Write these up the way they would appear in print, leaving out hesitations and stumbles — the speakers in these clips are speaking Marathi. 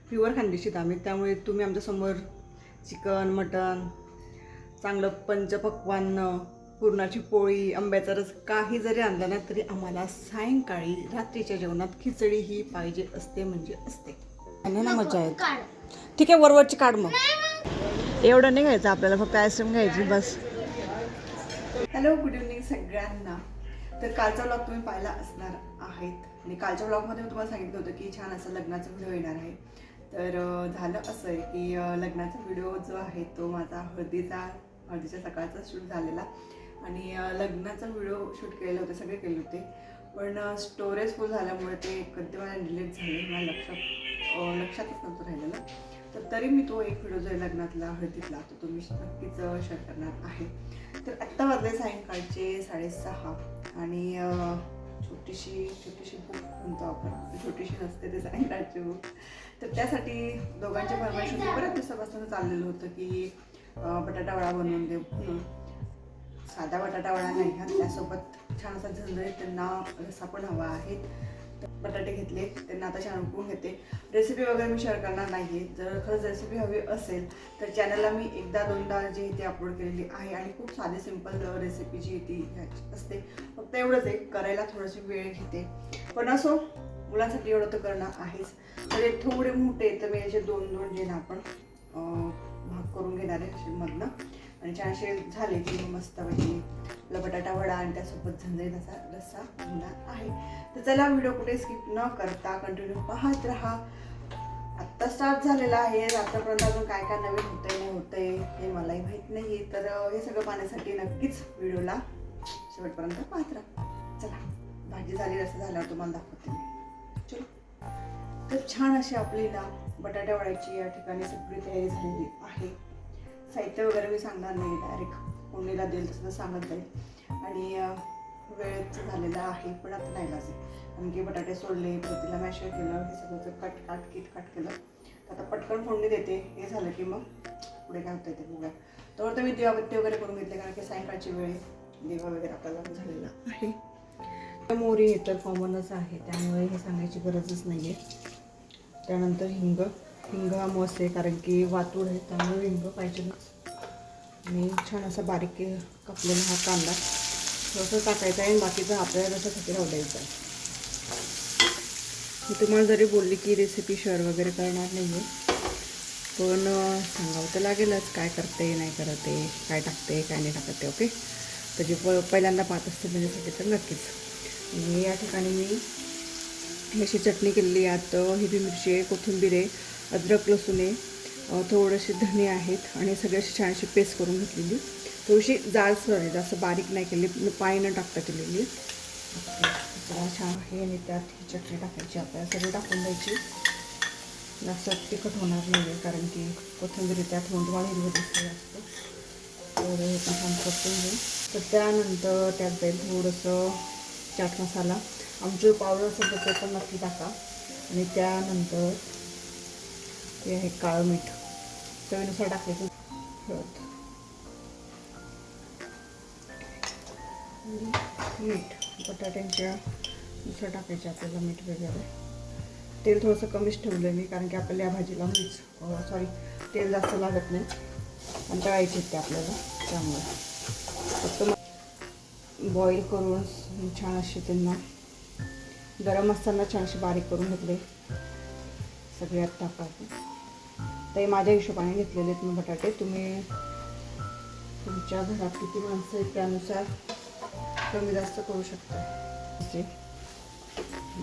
प्युअर खानदेशीत आम्ही, त्यामुळे तुम्ही आमच्यासमोर चिकन मटन चांगलं पंचपक्वान्न पुरणाची पोळी आंब्याचा रस काही जरी आणलं ना तरी आम्हाला सायंकाळी रात्रीच्या जेवणात खिचडी ही पाहिजे असते म्हणजे असते. ना मजा आहे. ठीक आहे वरवरची काढ मग. एवढं नाही घ्यायचं आपल्याला, फक्त आईस्क्रीम घ्यायची बस. हॅलो गुड इव्हनिंग सगळ्यांना. तर कालचा व्लॉग तुम्ही पाहिला असणार आहेत आणि कालच्या व्लॉगमध्ये मी तुम्हाला सांगितलं होतं की छान असं लग्नाचा व्हिडिओ येणार आहे. तर झालं असं आहे की लग्नाचा व्हिडिओ जो आहे तो माझा हळदीच्या सकाळचा शूट झालेला आणि लग्नाचा व्हिडिओ शूट केलेला होते, सगळे केले होते, पण स्टोरेज फुल झाल्यामुळे ते कधी मला डिलीट झाले, माझ्या लक्षातच नव्हतं राहिलेलं. तर तरी मी तो एक व्हिडिओ जो आहे लग्नातला हळदीतला तो तुम्ही नक्कीच शेअर करणार आहे. तर आत्ता वाजले सायंकाळचे 6:30 आणि छोटीशी भूक म्हणतो आपण, छोटीशी नसते ते सायंकाळची भूक. तर त्यासाठी दोघांची फरमाईश होती, बऱ्याच दिवसापासून चाललेलं होतं की बटाटा वडा बनवून दे म्हणून. साधा बटाटा वडा नाही हा, त्यासोबत छान असा झणझणीत त्यांना रस्सा पण हवा आहे. बटाटे घेतले, त्यांना आता छान उकळून घेते. रेसिपी वगैरे मी शेअर करणार नाही आहे. जर खरंच रेसिपी हवी असेल तर चॅनलला मी एकदा दोनदा जी ती अपलोड केलेली आहे आणि खूप साधी सिंपल रेसिपी जी ती असते. फक्त एवढंच आहे, करायला थोडीशी वेळ घेते, पण असो मुलांसाठी एवढं तर करणं आहेच. तर थोडे मोठे तर मी याचे दोन जे ना आपण भाग करून घेणार आहे असे मधनं, आणि छान असे झाले की मस्तपैकी आपला बटाटा वडा आणि त्यासोबत झणझणीत असा रस्सा होणार आहे. तर चला व्हिडिओ कुठे स्किप न करता कंटिन्यू पाहत राहा. आत्ता स्टार्ट झालेला आहे, आतापर्यंत अजून काय काय नवीन होतंय नाही होतंय हे मलाही माहीत नाही. तर हे सगळं पाहण्यासाठी नक्कीच व्हिडिओला शेवटपर्यंत पाहत राहा. चला भाजी झाली, रस्सा झाल्यावर तुम्हाला दाखवते मी. चलो. तर छान अशी आपली ना बटाटा वड्याची या ठिकाणी सगळी तयारी झालेली आहे. साहित्य वगैरे मी सांगणार नाही, डायरेक्ट फोडणीला देईल तसं सांगत जाईल आणि वेळच झालेला आहे, पण आता नाही लागेल कारण की बटाटे सोडले, तिला मॅशर केलं, हे सगळं कट केलं. तर आता पटकन फोडणी देते. हे झालं की मग पुढे काय होतं ते बघूया. तर मी दिवाबत्ती वगैरे करून घेतले कारण की सायंकाळची वेळ दिवा वगैरे आपल्याला झालेला आहे. मोहरी हे तर कॉमनच आहे, त्यामुळे हे सांगायची गरजच नाही आहे. त्यानंतर हिंग हा मस्त आहे कारण की वातूळ आहे, त्यामुळे हिंग पाहिजेच. आणि छान असा बारीक कापलेला हा कांदा थोडंसं टाकायचा आहे आणि बाकीचं आपल्याला जसं राहू द्यायचं आहे. मी तुम्हाला जरी बोलली की रेसिपी शेअर वगैरे करणार नाही आहे, पण सांगावं तर लागेलच काय करते नाही करते, काय टाकते काय नाही टाकते. ओके, तर जे पहिल्यांदा पाहत असते त्याच्यासाठी तर नक्कीच. आणि या ठिकाणी मी अशी चटणी केलेली, यात हिरवी मिरची आहे, कोथिंबीर आहे, अद्रक लसूण आहे, थोडेसे धणे आहेत आणि सगळी अशी छानशी पेस्ट करून घेतलेली. थोडीशी जाडसर आहे, जास्त बारीक नाही केली, मी पाणी न टाकता केलेली. छान आहे आणि त्यात ही चटणी टाकायची, आपल्याला सगळी टाकून द्यायची. जास्त तिखट होणार नाही आहे कारण की कोथिंबीर त्यात म्हणून तुम्हाला हिरवं दिसतं जास्त. तर हे पण छान परतून घेऊ. तर त्यानंतर त्यात जाईल थोडंसं चाट मसाला, आमचूर पावडर असेल तर ते पण नक्की टाका. आणि त्यानंतर हे आहे काळं मीठ, चवीनुसार टाकायचं. मीठ बटाट्यांच्या नुसार टाकायचे आपल्याला मीठ वगैरे. तेल थोडंसं कमीच ठेवलं आहे मी कारण की आपल्याला या भाजीला तेल जास्त लागत नाही आणि तळायचे ते आपल्याला, त्यामुळे फक्त बॉईल करून छान असे त्यांना गरम असताना छान असे बारीक करून घेतले. सगळ्यात टाकायचे. तर माझ्या हिशोबाने घेतलेले आहेत मी बटाटे. तुम्ही तुमच्या घरात किती माणसं आहेत त्यानुसार कमी जास्त करू शकता.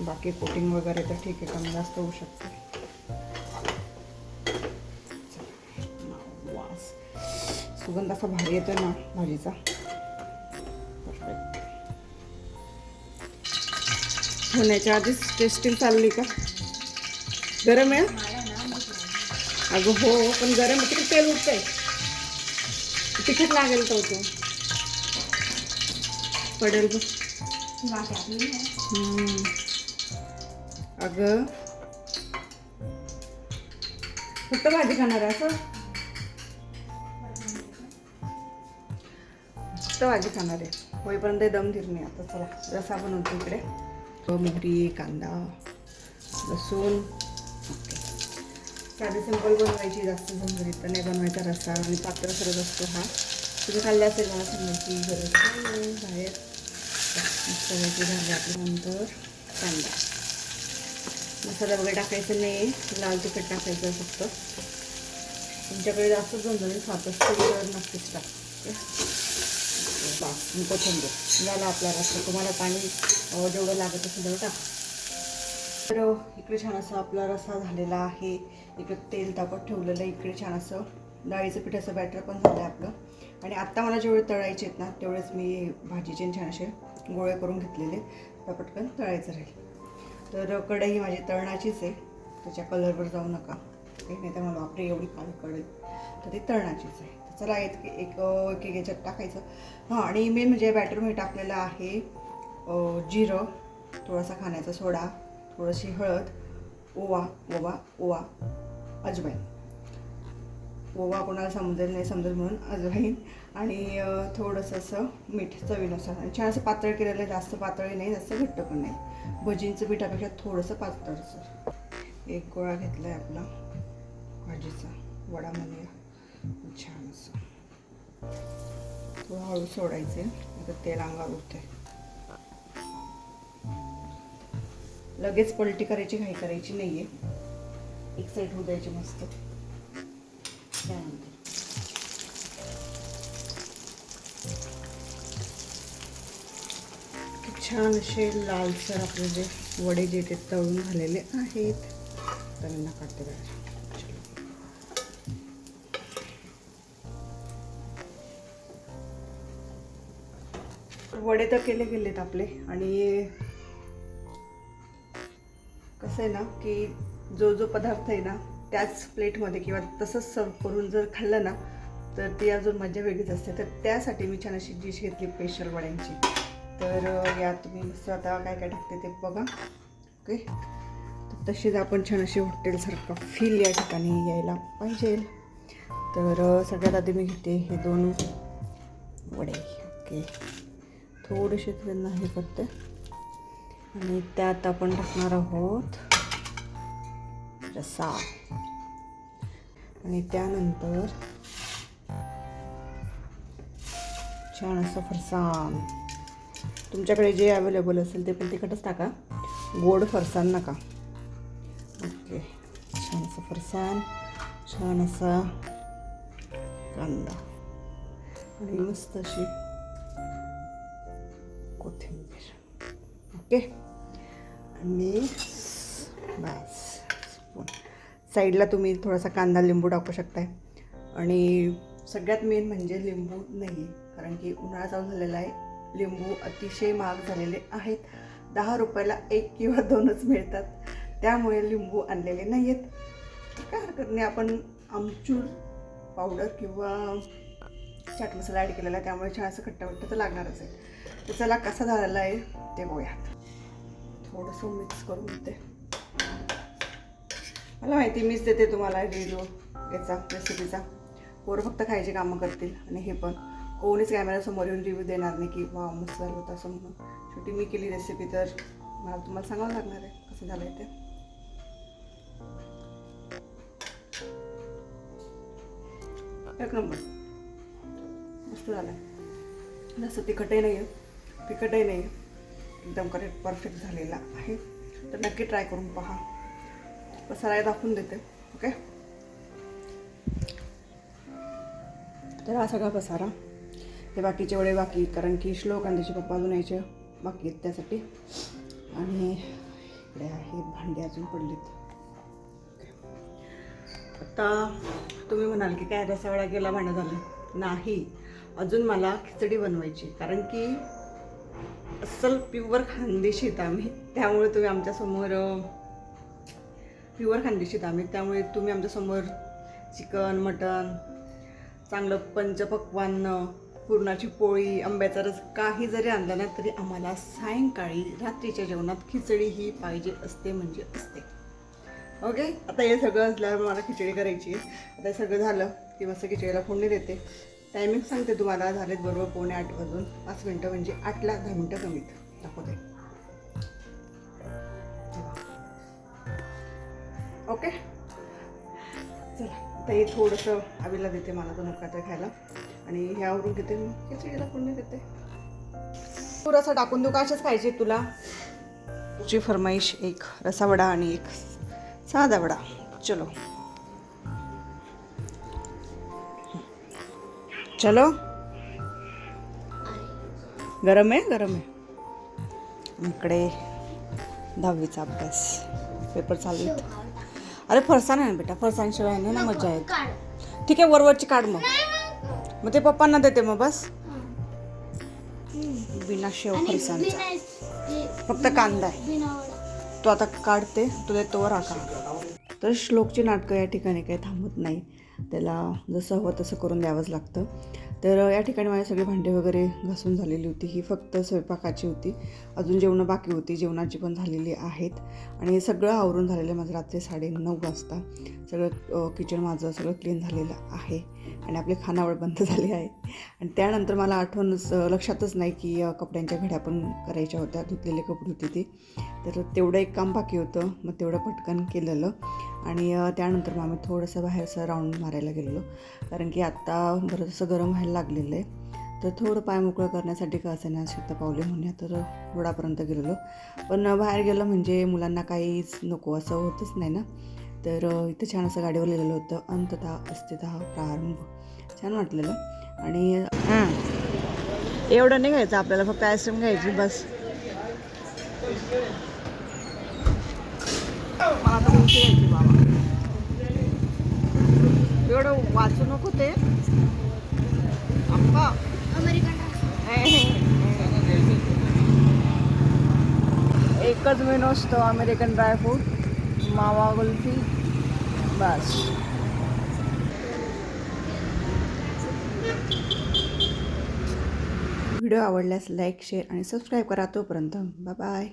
बाकी कोटिंग वगैरे तर ठीक आहे, कमी जास्त होऊ शकते. वास सुगंध असा भारी येतो ना भाजीचा, परफेक्ट. होण्याच्या आधीच टेस्टिंग चालली का? गरम आहे अगं हो, पण गरम किती तेल उठतंय, तिखट लागेल तो पडेल बघ. अगं फक्त भाजी खाणार आहे असं, फक्त भाजी खाणार आहे होईपर्यंत दम धीर नाही. आता चला रसा बनवतो इकडे. मोहरी, कांदा, लसूण, साधे सिंपल बनवायची, जास्त झणझणीत नाही बनवायचा रस्सा आणि पातळ सरच असतो हा. तुम्ही खाल्ला असेल मला सांगायची गरज नाही बाहेर. मस्तपैकी झाले आपल्यानंतर कांदा मसाला वगैरे टाकायचं नाही, लाल तिखट टाकायचं फक्त. तुमच्याकडे जास्त झणझणीत खात असते तर नक्कीच टाक. कोथिंबीर झाला आपला रस्सा. तुम्हाला पाणी जेवढं लागत असेल तेवढं टाक. तर इकडे छान असं आपला रस्सा झालेला आहे. इकडे तेल तापत ठेवलेलं आहे. इकडे छान असं डाळीचं पिठाचं बॅटर पण झालं आहे आपलं. आणि आत्ता मला जेवढे तळायचे आहेत ना तेवढेच मी भाजीचे छान असे गोळे करून घेतलेले. तर पटकन तळायचं राहील. तर कढई माझी तळणाचीच आहे, त्याच्या कलरवर जाऊ नका. नाही तर मला बापरे एवढी काळी कढई, तर ती तळणाचीच आहे. तर चला एक याच्यात टाकायचं. हां, आणि मेन म्हणजे बॅटरमध्ये टाकलेलं आहे जिरं, थोडासा खाण्याचा सोडा, थोडीशी हळद, ओवा, अजवाईन. ओवा कोणाला समजेल नाही समजेल म्हणून अजवाईन, आणि थोडंसं असं मीठ चवीनुसार. आणि छान असं पातळ केलेलं आहे, जास्त पातळही नाही जास्त घट्ट पण नाही. भजींचं पिठापेक्षा थोडंसं पातळसर. एक गोळा घेतला आहे आपला भाजीचा वडा म्हणूया. छान असं थोडं हळू सोडायचं आहे, आता तेल अंगावर उठते. लगेच पलटी करायची घाई करायची नाही आहे, एक साईड होऊ द्यायची मस्त. त्यानंतर छान असे लालसर आपले जे वडे जे ते तळून झालेले आहेत. त्यांना काढते बाहेर. वडे तर केले गेलेत आपले. आणि कसं आहे ना की जो पदार्थ आहे ना त्याच प्लेटमध्ये किंवा तसंच सर्व करून जर खाल्लं ना तर ती अजून मजा वेगळीच असते. तर त्यासाठी मी छान अशी डिश घेतली स्पेशल वड्यांची. तर यात तुम्ही मस्त आता काय काय टाकते ते बघा. ओके, तर तशीच आपण छान अशी हॉटेलसारखं फील या ठिकाणी यायला पाहिजे. तर सगळ्यात आधी मी घेते हे 2 वडे. ओके, थोडेसे त्यांना हे करते आणि त्यात आपण टाकणार आहोत रस्सा. आणि त्यानंतर छान असं फरसाण. तुमच्याकडे जे अवेलेबल असेल ते पण तिखटच टाका, गोड फरसाण नका. ओके, छान असं फरसाण, छान असा कांदा आणि मस्त अशी कोथिंबीर. ओके, आणि बस साईडला तुम्ही थोडासा कांदा लिंबू टाकू शकताय. आणि सगळ्यात मेन म्हणजे लिंबू नाही आहे, कारण की उन्हाळा चालू झालेला आहे. लिंबू अतिशय महाग झालेले आहेत. 10 रुपयाला 1 किंवा 2च मिळतात. त्यामुळे लिंबू आणलेले नाही आहेत. काय हरकत नाही, आपण आमचूर पावडर किंवा चाट मसाला ॲड केलेला आहे, त्यामुळे छान असं खट्टा तर लागणारच आहे. तर चला कसा झालेला आहे ते बघूयात. थोडंसं मिक्स करून देते. मला माहिती मीच देते तुम्हाला व्हिडिओ याचा रेसिपीचा. पोरं फक्त खायची कामं करतील आणि हे पण कोणीच कॅमेऱ्यासमोर येऊन रिव्ह्यू देणार नाही की वा मस्त झालं होतं असं म्हणून. शेवटी मी केली रेसिपी तर मला तुम्हाला सांगावं लागणार आहे कसं झालं आहे ते. एक नंबर मस्त झालं आहे. जसं तिखटही नाही आहे, एकदम करेक्ट परफेक्ट झालेला आहे. तर नक्की ट्राय करून पहा. पसारा दाखवून देते. ओके, तर हा सगळा पसारा, ते बाकीचे वडे बाकी, कारण की श्लोक आणि त्याचे पप्पा अजून यायचे बाकी आहेत त्यासाठी. आणि इकडे आहे भांडे अजून पडलेत. आता तुम्ही म्हणाल की काय रस्सा वडा केला भांडं झालं. नाही, अजून मला खिचडी बनवायची, कारण की अस्सल प्युअर खानदेशी आहेत आम्ही. त्यामुळे तुम्ही आमच्यासमोर प्युअर खानदेशी आहेत आम्ही, त्यामुळे तुम्ही आमच्यासमोर चिकन मटन चांगलं पंचपक्वान्न, पुरणाची पोळी, आंब्याचा रस काही जरी आणलं ना तरी आम्हाला सायंकाळी रात्रीच्या जेवणात खिचडी ही पाहिजे असते म्हणजे असते. ओके, आता हे सगळं असल्यावर मला खिचडी करायची आहे. आता हे सगळं झालं की मस्त खिचडीला फोडणी देते. टायमिंग सांगते तुम्हाला, झालेत बरोबर 7:45 वाजून 5 मिनटं, म्हणजे 8ला 10 मिनटं कमीत दाखवते. ओके, ते थोडंसं आवीला देते, मला तर नको काय खायला. आणि ह्यावरून घेते मी खिचडीला फोडणी देते. थोडंसं टाकून देऊ का, अशाच खायची तुला? तुझी फरमाईश एक रसा वडा आणि एक साधा वडा. चलो चलो. गरम आहे, गरम आहे. इकडे 10वीचा अभ्यास, पेपर चालू आहेत. अरे फरसाण आहे ना बेटा, फरसाणशिवाय नाही ना मजा येत. ठीक आहे, वरवरची काढ मग ते पप्पांना देते मग बस. बिना शेव फरसाणचा, फक्त कांदा आहे. तो आता काढते, तुला तोवर आका. तर श्लोकची नाटकं या ठिकाणी काही थांबत नाही, त्याला जसं हवं तसं करून द्यावंच लागतं. तर या ठिकाणी माझी सगळी भांडी वगैरे घासून झालेली होती. ही फक्त स्वयंपाकाची होती, अजून जेवणं बाकी होती. जेवणाची पण झालेली आहेत आणि सगळं आवरून झालेलं आहे माझं. रात्री 9:30 वाजता सगळं किचन माझं सगळं क्लीन झालेलं आहे आणि आपली खानावळ बंद झाली आहे. आणि त्यानंतर मला लक्षातच नाही की कपड्यांच्या घड्या पण करायच्या होत्या, धुतलेले कपडे होते ती. तर तेवढं एक काम बाकी होतं, मग तेवढं पटकन केलेलं. आणि त्यानंतर मग आम्ही थोडंसं बाहेरचं राऊंड मारायला गेलेलो, कारण की आत्ता बरंचसं गरम व्हायला लागलेलं आहे. तर थोडं पाय मोकळं करण्यासाठी का असे ना शतपावले म्हणूया, तर रोडापर्यंत गेलेलो. पण बाहेर गेलं म्हणजे मुलांना काहीच नको असं होतच नाही ना. तर इथं छान असं गाडीवर लिहिलेलं होतं, अंततः अस्तितः प्रारंभ. छान वाटलेलं. आणि एवढं नाही घ्यायचं आपल्याला, फक्त आईस्क्रीम घ्यायची बस. मला तर उलटी यायची बाबा, एवढं वाचू नको ते आप्पा. एकच मेनू असतो, अमेरिकन ड्रायफ्रूट, मावा कुल्फी, बस. व्हिडिओ आवडल्यास लाईक, शेअर आणि सबस्क्राईब करा. तोपर्यंत बाय बाय.